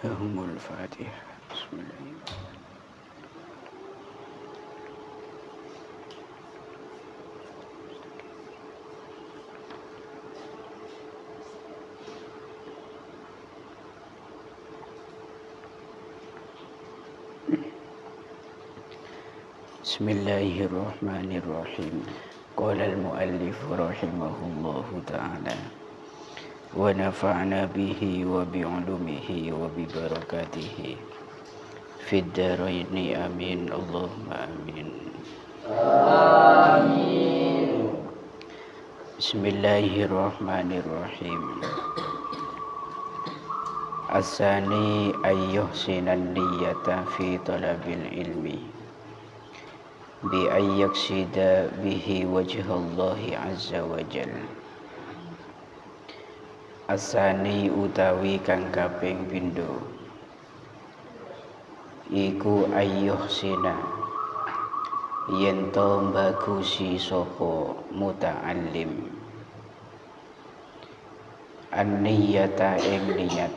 الفاتحة بسم الله. بسم الله الرحمن الرحيم. قال المؤلف رحمه الله تعالى ونفعنا به وبعلومه وببركاته في الدارين آمين اللهم آمين. بسم الله الرحمن الرحيم. الثاني أن يحسن النية في طلب العلم بأن يقصد به وجه الله عز وجل. Asani utawi kang kaping pindho iku ayyuh sina yen to bagusi sapa muta'allim an-niyata ing niat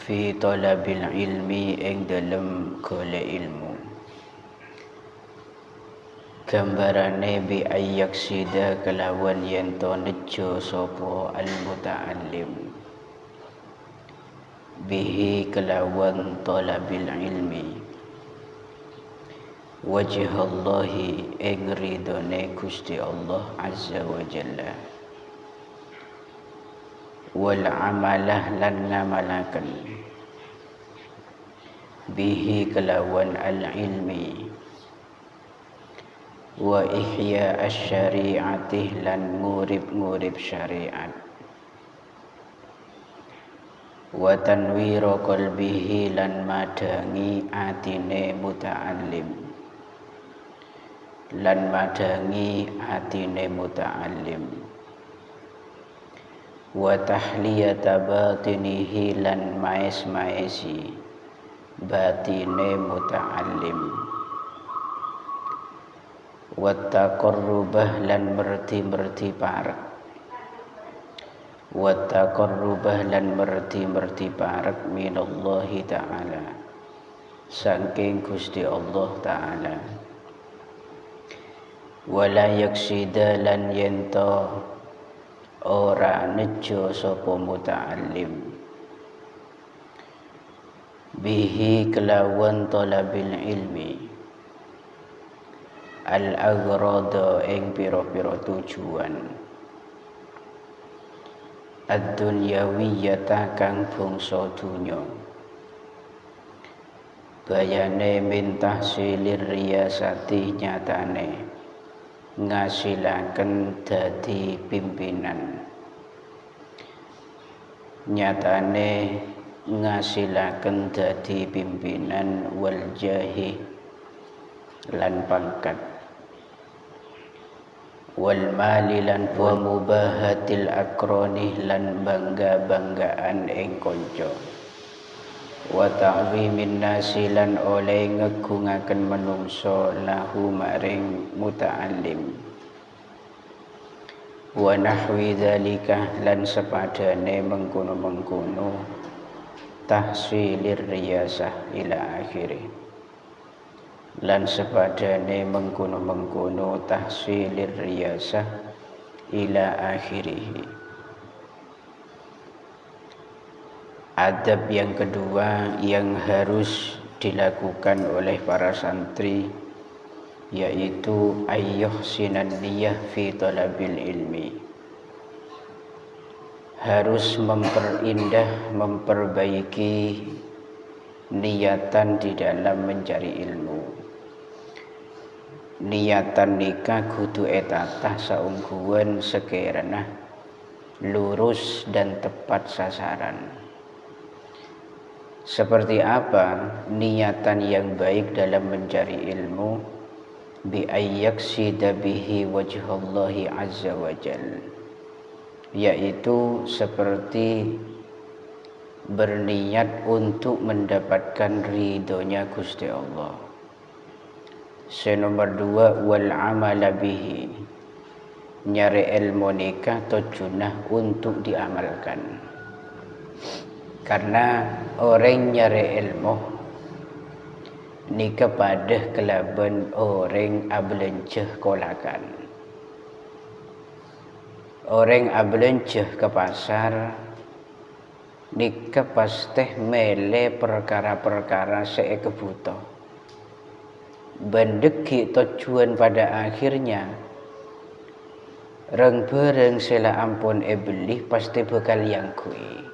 fi talabil ilmi ing dalem golek ilmu. Gambarane bi ayyaksida kelawan yen to nejo sapa al-muta'allim bihi kelawan talabil ilmi wajhallahi ing ridone Gusti Allah azza wa jalla wal amalah lan ngamalaken bihi kelawan al-ilmi wa ihya asy-syari'ati lan ngurip-ngurip syariat wa tanwira qalbihi lan madangi atine muta'allim lan madangi atine muta'allim wa tahliyata batinihi lan maes-maesi batine muta'allim wa taqarrubah lan merti-merti parek wa taqarrubah lan merti-merti parek minallahi ta'ala saking Gusti Allah ta'ala wala yaksida lan yento ora nejo sapa muta'allim bihi kelawan talabil ilmi al-aghrada ing pira-pira tujuan ad-dunyawiyata kang bangsa dunya bayane min tahsilir riyasati nyatane ngasilaken dadi pimpinan nyatane ngasilaken dadi pimpinan wal jahi lan pangkat wal mali lan wa mubahatil akroni lan bangga-banggaan ing kanca wa ta'zimin nasi lan oleh ngegungaken menungso lahu maring muta'allim wa nahwi dzalika lan sepadane mengkono-mengkono tahsilir riyasah ila akhirih lan sepadane mengkono-mengkono tahsilir riyasah ila akhirih. Adab yang kedua yang harus dilakukan oleh para santri yaitu ayyuhsinan niyah fi talabil ilmi, harus memperindah, memperbaiki niatan di dalam mencari ilmu. Niatan nikah kudu etatah saungguhan sekiranya lurus dan tepat sasaran. Seperti apa niatan yang baik dalam mencari ilmu? Bi ayyaksida bihi wajhallahi azza wa jalla, yaitu seperti berniat untuk mendapatkan ridhonya Gusti Allah. Nomor 2 wal amala bihi, nyari ilmu nikah tujuannya untuk diamalkan. Karena orang nyari ilmu ni kepada kelaban orang ablenceh kolakan. Orang ablenceh ke pasar ni pasti mele perkara-perkara sekebuto. Bendeki tujuan pada akhirnya reng bereng sela ampun beli pasti bakal yang kui.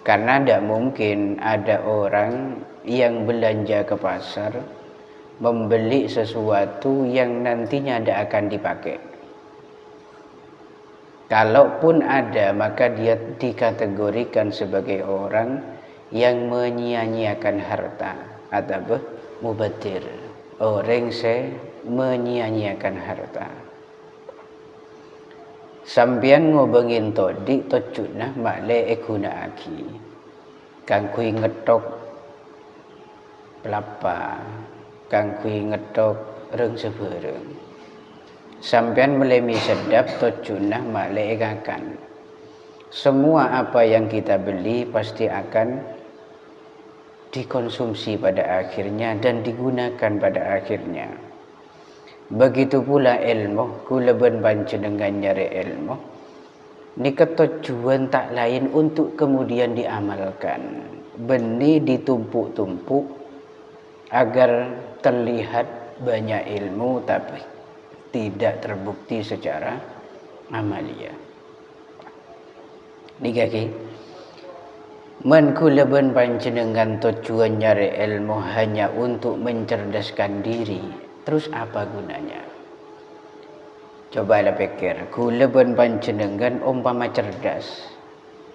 Karena tidak mungkin ada orang yang belanja ke pasar membeli sesuatu yang nantinya tidak akan dipakai. Kalaupun ada, maka dia dikategorikan sebagai orang yang menyia-nyiakan harta atau mubadir. Orang menyia-nyiakan harta. Sampian ngobengin todi tojuna makle guna aki. Kang kui ngetok pelapa, kang kui ngetok reng sebereng. Sampian melemi sedap tojuna makle egakan. Semua apa yang kita beli pasti akan dikonsumsi pada akhirnya dan digunakan pada akhirnya. Begitu pula ilmu, kuleban panjenengan nyari ilmu. Ni ketujuan tak lain untuk kemudian diamalkan. Benih ditumpuk-tumpuk agar terlihat banyak ilmu tapi tidak terbukti secara amalia. Ni kaki. Men kuleban panjenengan tujuan nyari ilmu hanya untuk mencerdaskan diri. Terus apa gunanya? Cobalah pikir, kuleban panjenengan umpama cerdas,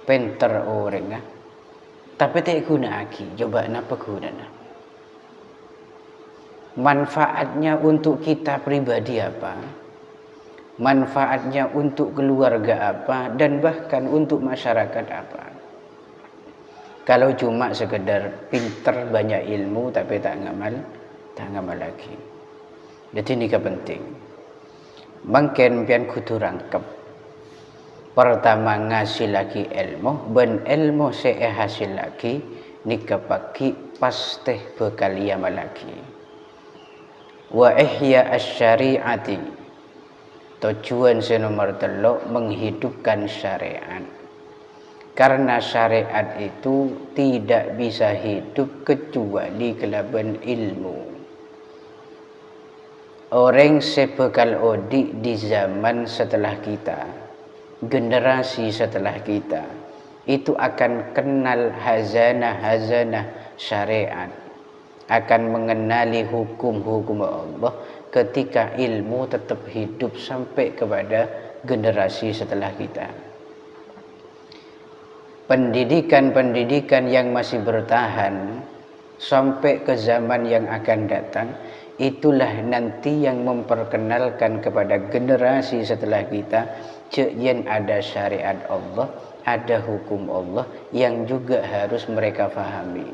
pinter orang, tapi tak guna lagi. Coba apa gunanya? Manfaatnya untuk kita pribadi apa? Manfaatnya untuk keluarga apa? Dan bahkan untuk masyarakat apa? Kalau cuma sekedar pinter banyak ilmu tapi tak ngamal lagi. Jadi ini penting. Mungkin pian kudu rangkep. Pertama ngasih lagi ilmu, ben ilmu hasil lagi nika pagi pasti bakal yamal lagi. Wa ihya asy-syari'ati. Tujuan nomor 3 menghidupkan syariat. Karena syariat itu tidak bisa hidup kecuali kelaban ilmu. Orang sebekal odi di zaman setelah kita, generasi setelah kita, itu akan kenal hazanah syariat, akan mengenali hukum-hukum Allah ketika ilmu tetap hidup sampai kepada generasi setelah kita. Pendidikan-pendidikan yang masih bertahan sampai ke zaman yang akan datang, itulah nanti yang memperkenalkan kepada generasi setelah kita yang ada syariat Allah, ada hukum Allah yang juga harus mereka fahami.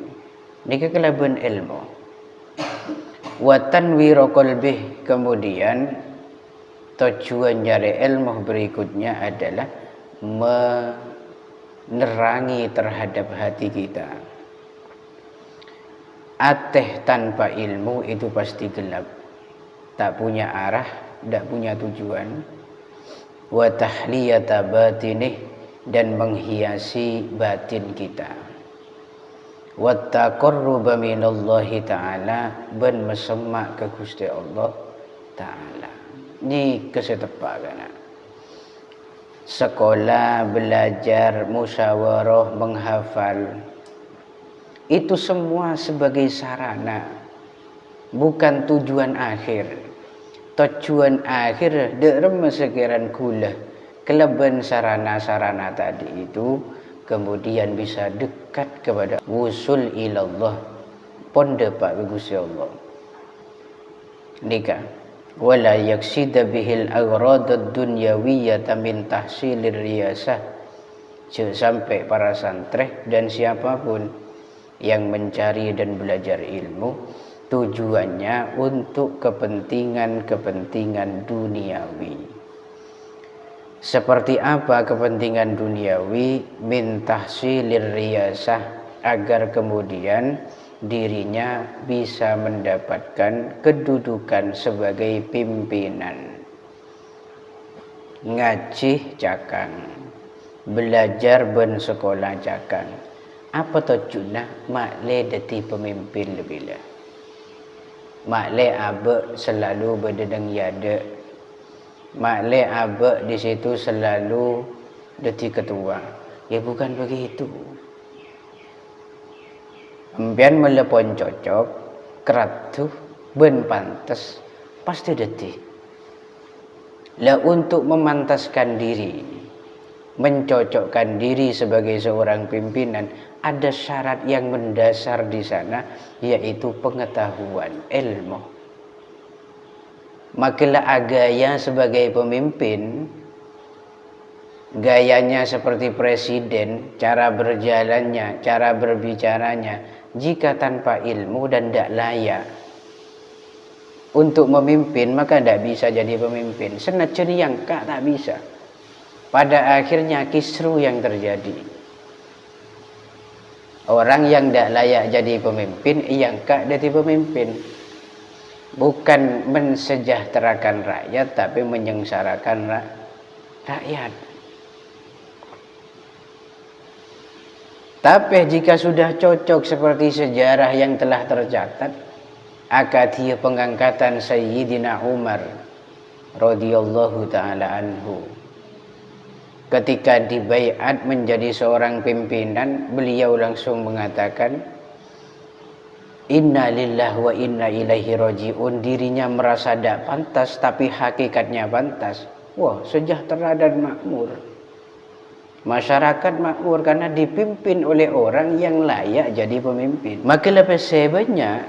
Ini kekelaban ilmu. Wa tanwiru qalbih, kemudian tujuan dari ilmu berikutnya adalah menerangi terhadap hati kita. Ateh tanpa ilmu itu pasti gelap, tak punya arah, tak punya tujuan. Wa tahliyata batinih, dan menghiasi batin kita. Wa taqarruba minallahi ta'ala, ben mesemak ke Gusti Allah ta'ala. Ini kesetepakan. Sekolah, belajar, musyawarah, menghafal, itu semua sebagai sarana, bukan tujuan akhir. Tujuan akhir derem sekiran gula kelebihan sarana-sarana tadi itu kemudian bisa dekat kepada wusul ilallah, pondepak Gusti Allah. Nikah wala yaksida bihil agradad dunyawiyyata min tahsilir riyasah. Sampai para santri dan siapapun yang mencari dan belajar ilmu tujuannya untuk kepentingan-kepentingan duniawi. Seperti apa kepentingan duniawi min tahsilir riyasah, agar kemudian dirinya bisa mendapatkan kedudukan sebagai pimpinan. Ngaji cakang, belajar ben sekolah cakang. Apa tujuannya? Makle dadi pemimpin lebih lah. Makle abe selalu berdedeng yade. Makle abe di situ selalu dadi ketua. Ya bukan begitu. Empian melepon cocok, keratuh, ben pantes, pasti dadi. Lah untuk memantaskan diri, mencocokkan diri sebagai seorang pimpinan, ada syarat yang mendasar di sana, yaitu pengetahuan, ilmu. Makilah gaya sebagai pemimpin, gayanya seperti presiden, cara berjalannya, cara berbicaranya, jika tanpa ilmu dan tidak layak untuk memimpin, maka tidak bisa jadi pemimpin. Senajan yang tak bisa. Pada akhirnya kisru yang terjadi. Orang yang tidak layak jadi pemimpin, yang tak jadi pemimpin. Bukan mensejahterakan rakyat, tapi menyengsarakan rakyat. Tapi jika sudah cocok seperti sejarah yang telah tercatat, akadiyah pengangkatan Sayyidina Umar radhiyallahu taala anhu, ketika dibaiat menjadi seorang pimpinan, beliau langsung mengatakan, Inna lillahi wa inna ilaihi raji'un. Dirinya merasa tidak pantas, tapi hakikatnya pantas. Wah, sejahtera dan makmur. Masyarakat makmur karena dipimpin oleh orang yang layak jadi pemimpin. Maka lebih sebanyak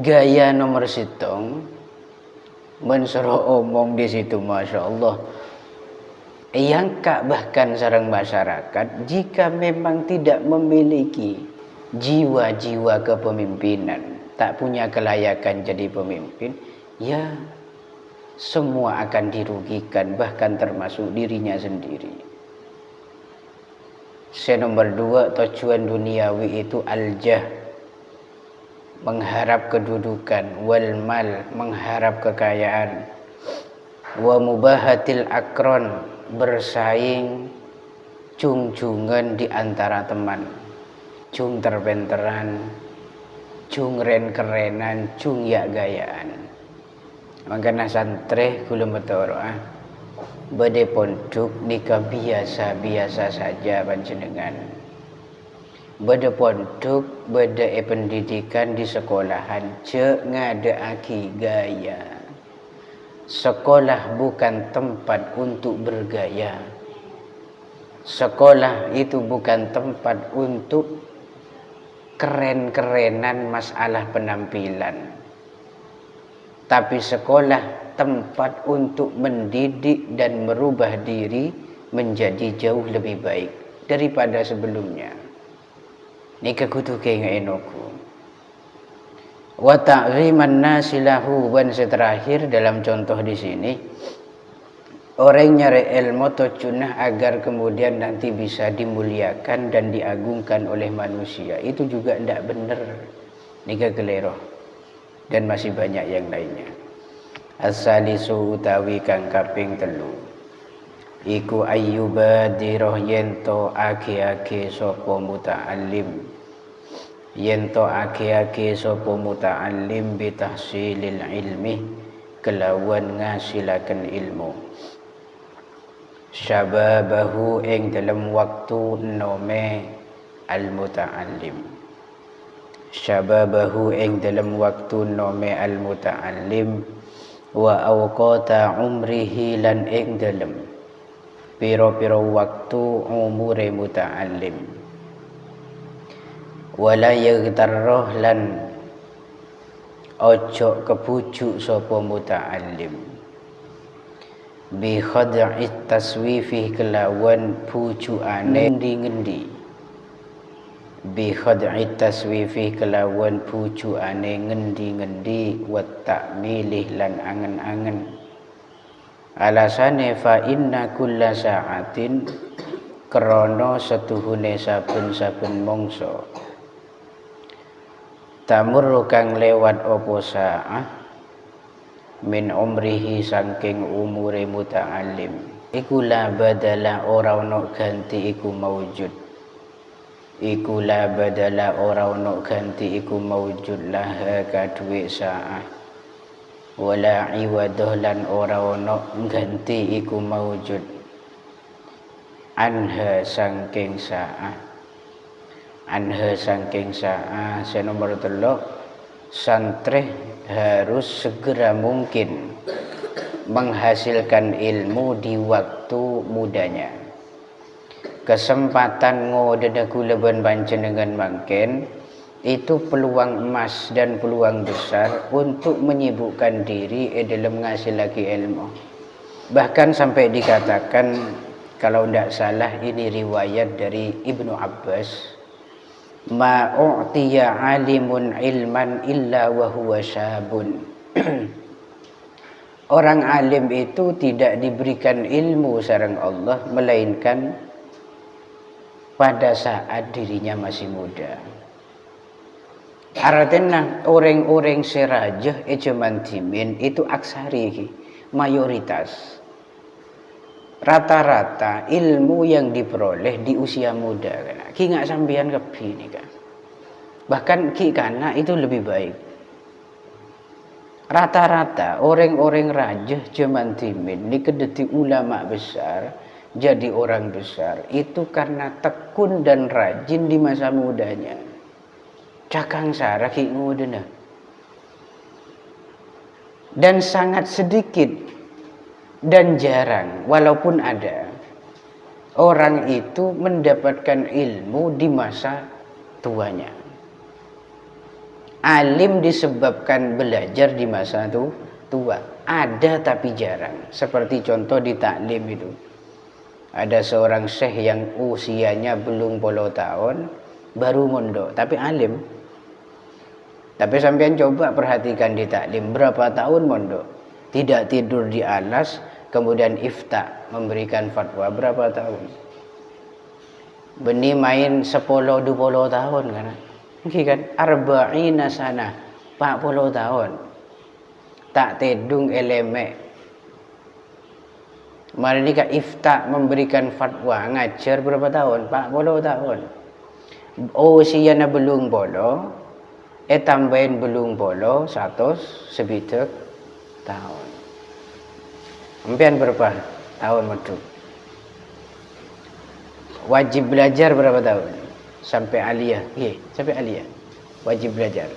gaya nomor sitong mensuruh omong di situ, masya Allah. Yang kak bahkan sarang masyarakat, jika memang tidak memiliki jiwa-jiwa kepemimpinan, tak punya kelayakan jadi pemimpin, ya semua akan dirugikan, bahkan termasuk dirinya sendiri. Nomor 2, tujuan duniawi itu al-jah, mengharap kedudukan, wal mal, mengharap kekayaan, wa mubahatil akron, bersaing cung-cungan di antara teman, cung terbenteran, cung ren-kerenan, cung ya gayaan. Makanya santri kula metoroah bade pondok nika biasa-biasa saja panjenengan. Bade pondok, bade pendidikan di sekolahan, ce ngadaaki gaya. Sekolah bukan tempat untuk bergaya. Sekolah itu bukan tempat untuk keren-kerenan masalah penampilan. Tapi sekolah tempat untuk mendidik dan merubah diri menjadi jauh lebih baik daripada sebelumnya. Nika kudu kaya enoku. Wa ta'ziman nasi lahu, dan terakhir dalam contoh di sini, orang nyari ilmu tujuannya agar kemudian nanti bisa dimuliakan dan diagungkan oleh manusia. Itu juga tidak benar. Nika keliru. Dan masih banyak yang lainnya. As-salisu utawi kang kaping 3, iku ayyubadiroh yento ake-ake sapa muta'allim, yento ake-ake sapa muta'allim bitahsilil ilmi, kelawan ngasilaken ilmu, syababahu ing dalam waktu nome al-muta'allim, syababahu ing dalam waktu nome al-muta'allim, wa awqata umrihi lan ing dalam piro-piro waktu umure muta'allim, wala yaghtarroh lan ojo kebujuk sapa muta'allim, bi khad'i taswifi kelawan bujukane ngendi-ngendi, bi khad'i taswifi kelawan bujukane ngendi-ngendi, wa ta'milih lan angen-angen, Alasane fa inna kulla sa'atin krana setuhune saben-saben mangsa tamur kang lewat apa sa'ah min umrihi saking umure muta'allim iku la badala ora ono ganti iku maujud iku la badala ora ono ganti iku maujud laha kaduwe sa'ah wala iwadah lan ora ono ganti iku maujud anha saking sa'ah nomor 3 santri harus segera mungkin menghasilkan ilmu di waktu mudanya. Kesempatan ngodene kula ben panjenengan mangken itu peluang emas dan peluang besar untuk menyibukkan diri dalam mengasih lagi ilmu. Bahkan sampai dikatakan kalau tidak salah ini riwayat dari Ibnu Abbas, ma u'tiya alimun ilman illa wa huwa syabun. Orang alim itu tidak diberikan ilmu sareng Allah melainkan pada saat dirinya masih muda. Artinya orang-orang serajah ejamantimin itu aksari mayoritas. Rata-rata ilmu yang diperoleh di usia muda kan. Ki nggak sambian kepi nih kan. Bahkan ki kana itu lebih baik. Rata-rata orang-orang rajah jamantimin ini kedeti ulama besar, jadi orang besar itu karena tekun dan rajin di masa mudanya. Cakang sarah ki ngudena. Dan sangat sedikit dan jarang walaupun ada orang itu mendapatkan ilmu di masa tuanya. Alim disebabkan belajar di masa tua. Ada tapi jarang. Seperti contoh di taklim itu. Ada seorang syekh yang usianya belum 10 tahun baru mondok tapi alim. Tapi sampean coba perhatikan di taklim berapa tahun mondok. Tidak tidur di alas, kemudian ifta memberikan fatwa berapa tahun. Beni main 10-20 tahun kan. Kan arba'ina sana 40 tahun. Tak tedung elemek. Mari ni kan ifta memberikan fatwa ngajar berapa tahun? 40 tahun. Oh siana belum bolo. Tambahin belum bolo 100 sebitek tahun. Empian berapa tahun meduk? Wajib belajar berapa tahun? Sampai aliyah. Sampai aliyah. Wajib belajar.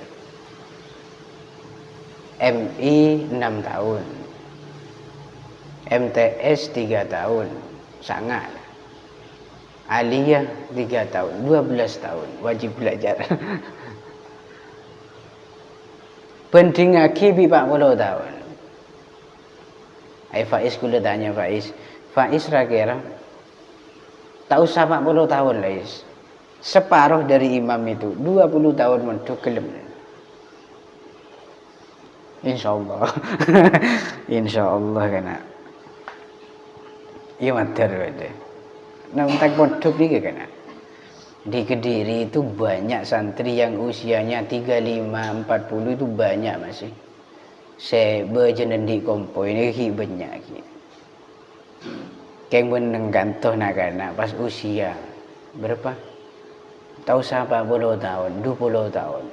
MI 6 tahun. MTS 3 tahun. Sangat. Aliyah 3 tahun. 12 tahun. Wajib belajar. Penting akibi 40 tahun. Faiz kula tanya Faiz. Faiz kira tak usah 40 tahun lah. Separuh dari imam itu 20 tahun menduk gelem. Insyaallah. Insyaallah kana. Iya mater wede. Nampak menduk iki kana. Di Kediri itu banyak santri yang usianya 35, 40 itu banyak masih. Saya berjenendi kompo ini banyak ki. Keng meneng gantoh nakana pas usia berapa? Tahu siapa 40 tahun, 20 tahun.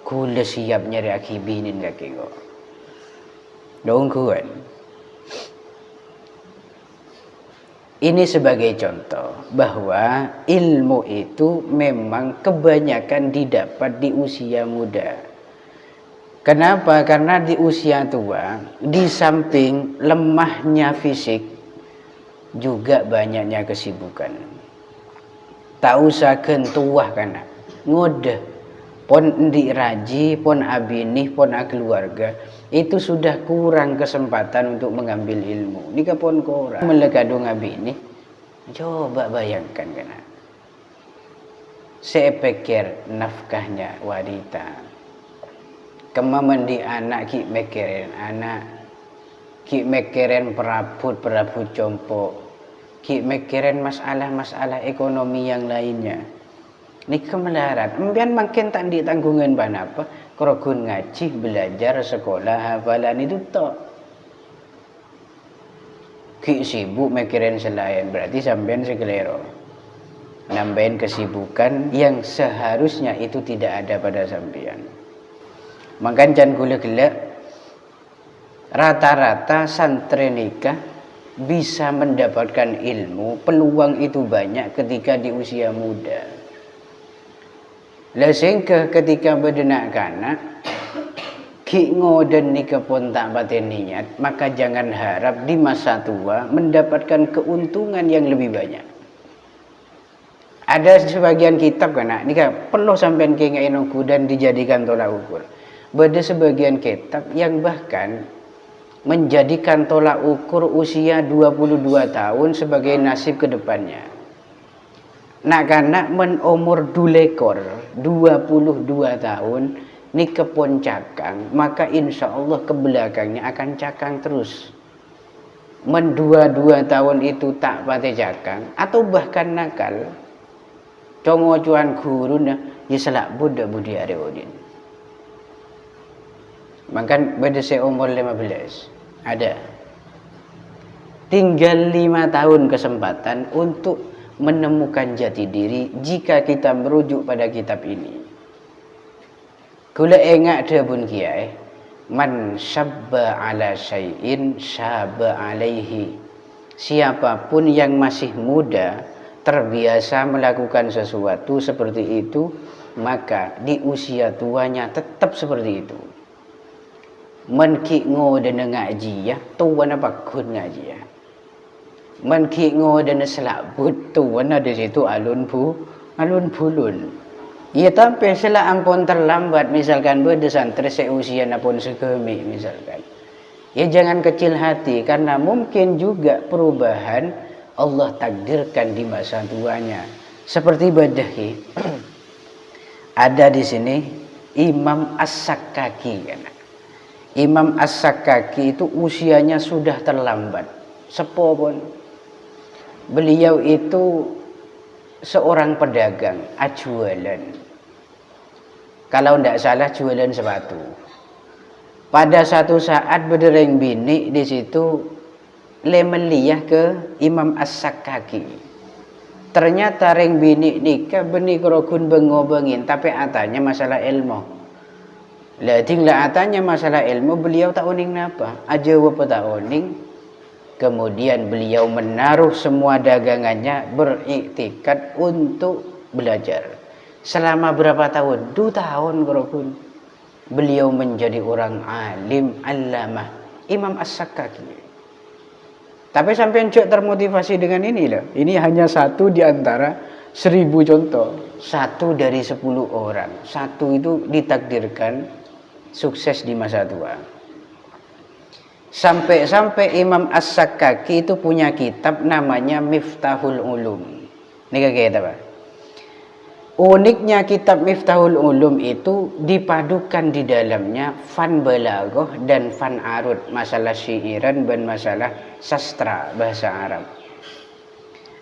Kula siap nyari akibinin kaki kok. Dong kuan. Ini sebagai contoh bahwa ilmu itu memang kebanyakan didapat di usia muda. Kenapa? Karena di usia tua, di samping lemahnya fisik, juga banyaknya kesibukan. Tak usah kentuah kana. Ngodah. Pon endi raji, pon abinih, pon keluarga. Itu sudah kurang kesempatan untuk mengambil ilmu. Nika pon kurang. Melekadung abinih. Coba bayangkan kana. Saya pikir nafkahnya wanita. Kemaman di anak ki mikirin anak. ki mikirin perabot compok, ki mikirin masalah-masalah ekonomi yang lainnya. Ini kemelarat. Empian makin tak ditanggungan apa, kerogun ngaji, belajar, sekolah, hafalan itu tok. Ki sibuk mikirin selain, berarti sampean sekelero. Nambahin kesibukan yang seharusnya itu tidak ada pada sampean. Makan jangan gula-gula. Rata-rata santri nikah bisa mendapatkan ilmu, peluang itu banyak ketika di usia muda. Lah sehingga ketika bedenak kanak ki ngoden nikah pun tak batin niat, maka jangan harap di masa tua mendapatkan keuntungan yang lebih banyak. Ada sebagian kitab kan, nikah perlu sampean kengain ukur dan dijadikan tolak ukur. Ada sebagian kitab yang bahkan menjadikan tolak ukur usia 22 tahun sebagai nasib kedepannya. Nak kanak men umur dulekor 22 tahun nikah pun cakang, maka insya Allah ke belakangnya akan cakang terus. Men 22 tahun itu tak pati cakang atau bahkan nakal. Congo cuan guru na ya selak budak budi areodin. Makan beda saya umur 15 ada. Tinggal 5 tahun kesempatan untuk menemukan jati diri jika kita merujuk pada kitab ini. Kula engak dia pun kiai, man syabba ala syai'in syabba alaihi. Siapapun yang masih muda terbiasa melakukan sesuatu seperti itu, maka di usia tuanya tetap seperti itu. Man ki ngoden ngaji ya, tuan apa kun ngaji ya. Man ki ngoden selabut tuan ada situ alun bulun. Ya tapi sela ampun terlambat misalkan beda santri seusia napun segemi misalkan. Ya jangan kecil hati karena mungkin juga perubahan Allah takdirkan di masa tuanya. Seperti badahi ada di sini Imam As-Sakkaki kan. Imam As-Sakkaki itu usianya sudah terlambat. Sepuh pun. Beliau itu seorang pedagang, jualan. Kalau tidak salah jualan sepatu. Pada satu saat bedereng bini di situ lemeliyah ke Imam As-Sakkaki. Ternyata reng bini nikah beni kerogun bengobengin tapi atanya masalah ilmu. Lah tinggal atanya masalah ilmu beliau tak uning napa aja apa tak uning. Kemudian beliau menaruh semua dagangannya beriktikad untuk belajar. Selama berapa tahun? 2 tahun kerogun. Beliau menjadi orang alim allamah Imam As-Sakkaki. Tapi sampai cek termotivasi dengan ini loh. Ini hanya satu di antara 1000 contoh. 1 dari 10 orang. 1 itu ditakdirkan sukses di masa tua. Sampai Imam As-Sakkaki itu punya kitab namanya Miftahul Ulum. Ini kayak apa? Uniknya kitab Miftahul Ulum itu dipadukan di dalamnya fan balaghah dan fan arud, masalah syairan dan masalah sastra bahasa Arab.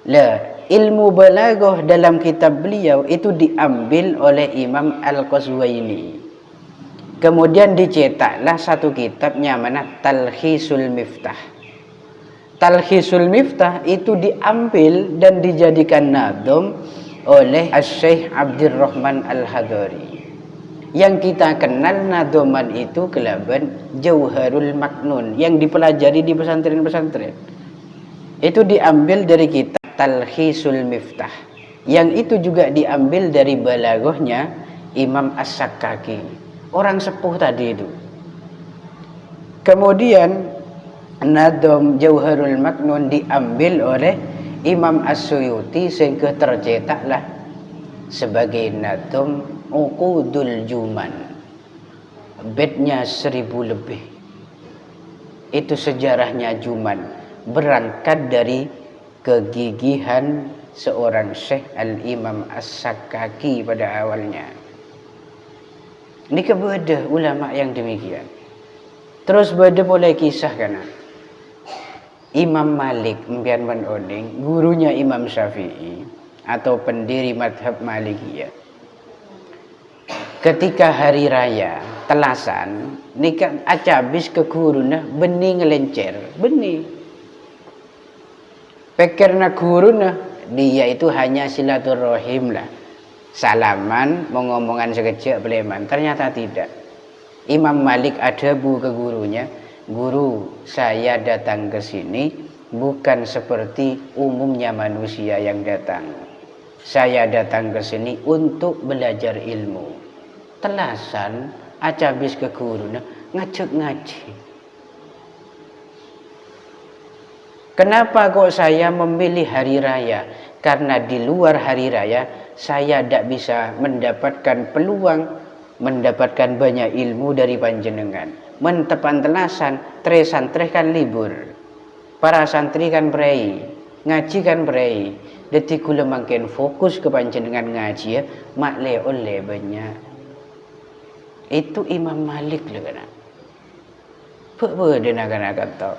Lah, ilmu balaghah dalam kitab beliau itu diambil oleh Imam Al-Qazwaini. Kemudian dicetaklah satu kitabnya mana Talkhisul Miftah. Talkhisul Miftah itu diambil dan dijadikan nadhum oleh Asy-Syaikh Abdurrahman Al-Hadari. Yang kita kenal nadhoman itu kelaban Jauharul Maknun yang dipelajari di pesantren-pesantren. Itu diambil dari kitab Talkhisul Miftah. Yang itu juga diambil dari balaghahnya Imam As-Sakkaki. Orang sepuh tadi itu. Kemudian nadhum Jauharul Maknun diambil oleh Imam As-Suyuti sehingga tercetaklah sebagai nadhum Uqudul Juman. Bednya 1000 lebih. Itu sejarahnya Juman. Berangkat dari kegigihan seorang Syekh Al-Imam As-Sakkaki pada awalnya. Ini kebedah ulama yang demikian. Terus beda boleh kisah kan. Imam Malik mbian oning gurunya Imam Syafi'i atau pendiri madhab Malikiyah. Ketika hari raya telasan nikah acabis ke guruna benih ngelencer benih. Pikirna guruna dia itu hanya silaturahim lah. Salaman, mengomongan sekejap beleman. Ternyata tidak. Imam Malik adabu ke gurunya, guru saya datang ke sini bukan seperti umumnya manusia yang datang. Saya datang ke sini untuk belajar ilmu. Telasan acabis ke gurunya ngajak ngaji. Kenapa kok saya memilih hari raya? Karena di luar hari raya saya tidak bisa mendapatkan peluang mendapatkan banyak ilmu dari panjenengan. Mentepan telasan, tre santri kan libur. Para santri kan berai, ngaji kan berai. Dadi kula makin fokus ke panjenengan ngaji ya, makle oleh banyak. Itu Imam Malik lho kan. Apa dia nak kata?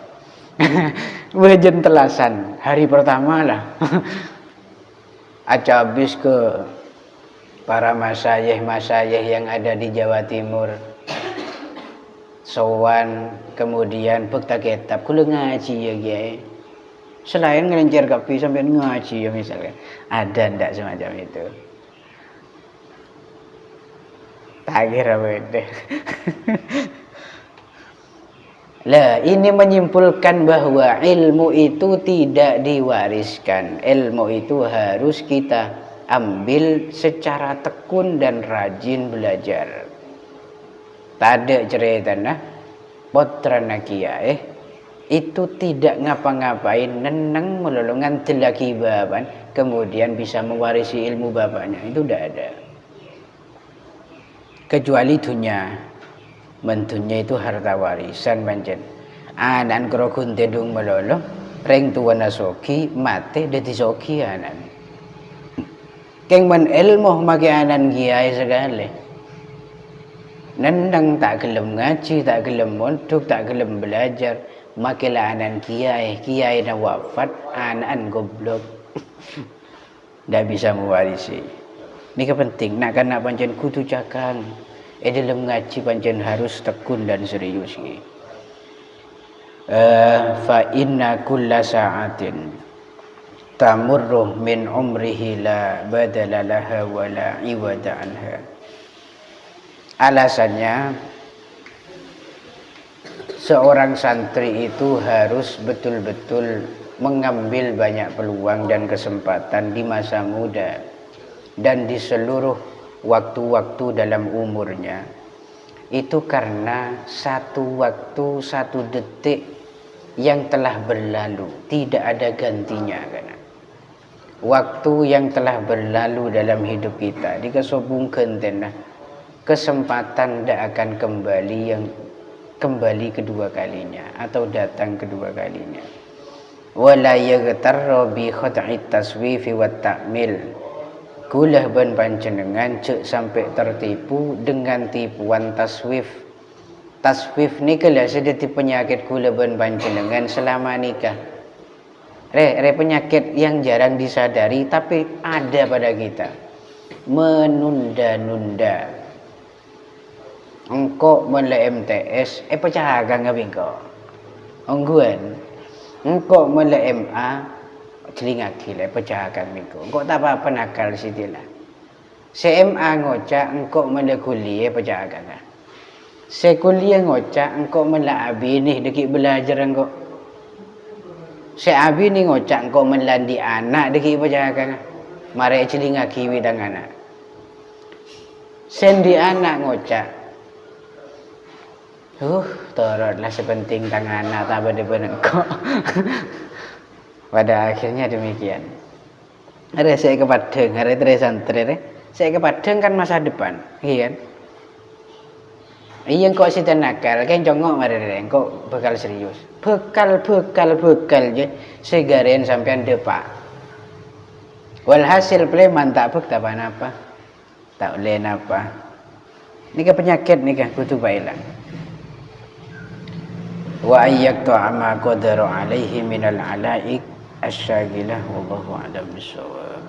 Wajan telasan hari pertama lah. Acabis ke para masyayikh yang ada di Jawa Timur. Sowan kemudian bekta kitab kula ngaji ya kiai. Selain ngelencer kopi sampai ngaji ya misalnya. Ada ndak semacam itu? Tak kira beda. Lah ini menyimpulkan bahwa ilmu itu tidak diwariskan. Ilmu itu harus kita ambil secara tekun dan rajin belajar. Tade cerita nah putrana kiai itu tidak ngapa-ngapain neneng melolongan telaki baban kemudian bisa mewarisi ilmu bapaknya, itu tidak ada. Kecuali dunia, mentunya itu harta warisan pancen. Anan krogun tedung melolo reng tuwana soki mate dadi soki anan. Keng men ilmu make anan kiai sekali. Nendang tak gelem ngaji, tak gelem mondok, tak gelem belajar. Makilah anan kiai, kiai na wafat, anan goblok. Ndak bisa mewarisi. Ini penting, nak kan nak pancen kudu cakang. Dalam ngaji pancen harus tekun dan serius ki. Fa inna kulla sa'atin tamurru min umrihi la badala laha wa la iwada anha. Alasannya seorang santri itu harus betul-betul mengambil banyak peluang dan kesempatan di masa muda dan di seluruh waktu-waktu dalam umurnya. Itu karena satu waktu, satu detik yang telah berlalu tidak ada gantinya kan. Waktu yang telah berlalu dalam hidup kita dikesobungkan tenah kesempatan tidak akan kembali kedua kalinya atau datang kedua kalinya. Wala yaghtarra bi khad'it taswifi wat ta'mil. Kulah ban panjenengan cek sampai tertipu dengan tipuan taswif. Taswif ni kala sedeti penyakit kula ban panjenengan selama nikah. Re penyakit yang jarang disadari tapi ada pada kita. Menunda-nunda. Engkau mele MTS, pecahakan ngabing kau. Ongguan, engkau mele MA, celingak gila, pecahakan minggu. Engkau tak apa-apa nakal sitilah. CMA ngocak, engkau mele kuliah, pecahakan. Sekuliah ngocak, engkau mele abi nih, dekik belajar engkau. Abi nih ngocak, engkau melandi anak, dekik pecahakan. Mari celingak kiwi dan anak. Sendi anak ngocak. Torotlah sepenting tangan anak tak pada kok. Pada akhirnya demikian. Ada saya ke Padang, ada tres santri. Saya ke Padang kan masa depan, iya kan? Iya kok si tenakal, kan jongok mari kok bekal serius. Bekal je segaren sampean depak. Walhasil pleman tak bek tak apa. Tak boleh apa. Ini penyakit nih kan kudu bailang. wa ayyaqta'a ma qadara alaihi minal alaik asyagilah wallahu a'lam bissawab.